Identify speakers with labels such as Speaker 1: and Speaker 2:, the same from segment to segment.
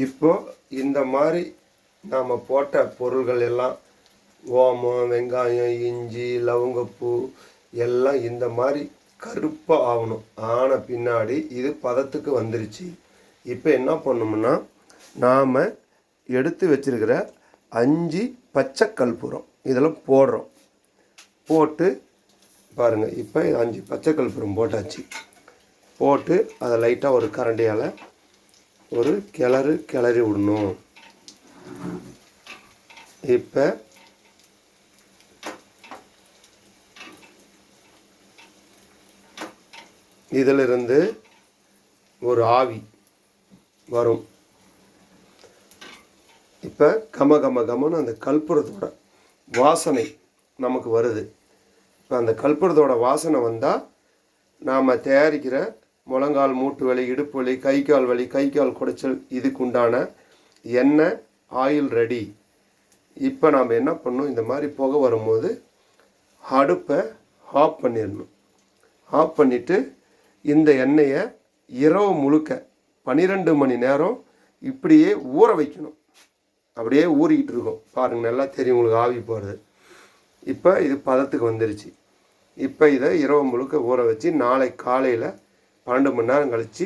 Speaker 1: இப்போது இந்த மாதிரி நாம் போட்ட பொருள்கள் எல்லாம் ஓமம், வெங்காயம், இஞ்சி, லவங்கப்பூ எல்லாம் இந்த மாதிரி கருப்பாக ஆகணும். ஆன பின்னாடி இது பதத்துக்கு வந்துருச்சு. இப்போ என்ன பண்ணோம்னா, நாம் எடுத்து வச்சிருக்கிற 5 பச்சை கற்பூரம் இதில் போடுறோம். போட்டு பாருங்கள், இப்போ 5 பச்சை கற்பூரம் போட்டாச்சு. போட்டு அதை லைட்டாக ஒரு கரண்டியால் ஒரு கிளறி விடணும். இப்போ இதிலிருந்து ஒரு ஆவி வரும். இப்போ கமன்னு அந்த கற்பூரத்தோட வாசனை நமக்கு வருது. இப்போ அந்த கற்பூரத்தோட வாசனை வந்தால் நாம் தயாரிக்கிற முழங்கால் மூட்டு வலி, இடுப்பு வலி, கை கால் குடைச்சல் இதுக்கு உண்டான எண்ணெய் ஆயில் ரெடி. இப்போ நாம் என்ன பண்ணணும், இந்த மாதிரி புகை வரும்போது அடுப்பை ஆஃப் பண்ணிடணும். ஆஃப் பண்ணிவிட்டு இந்த எண்ணெயை இரவு முழுக்க 12 மணி நேரம் இப்படியே ஊற வைக்கணும். அப்படியே ஊறிக்கிட்டு இருக்கும். பாருங்கள், நல்லா தெரியும் உங்களுக்கு ஆவி போகிறது. இப்போ இது பதத்துக்கு வந்துருச்சு. இப்போ இதை இரவு முழுக்க ஊற வச்சு நாளை காலையில் 12 மணி நேரம் கழித்து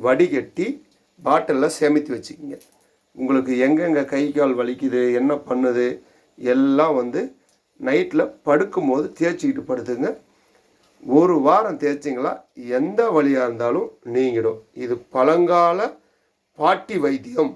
Speaker 1: வடிகட்டி பாட்டிலில் சேமித்து வச்சுக்கிங்க. உங்களுக்கு எங்கெங்கே கை கால் வலிக்குது, என்ன பண்ணுது எல்லாம் நைட்டில் படுக்கும்போது தேய்ச்சிக்கிட்டு படுத்துங்க. ஒரு வாரம் தேய்ச்சிங்களா எந்த வலியாக இருந்தாலும் நீங்கிடும். இது பழங்கால பாட்டி வைத்தியம்.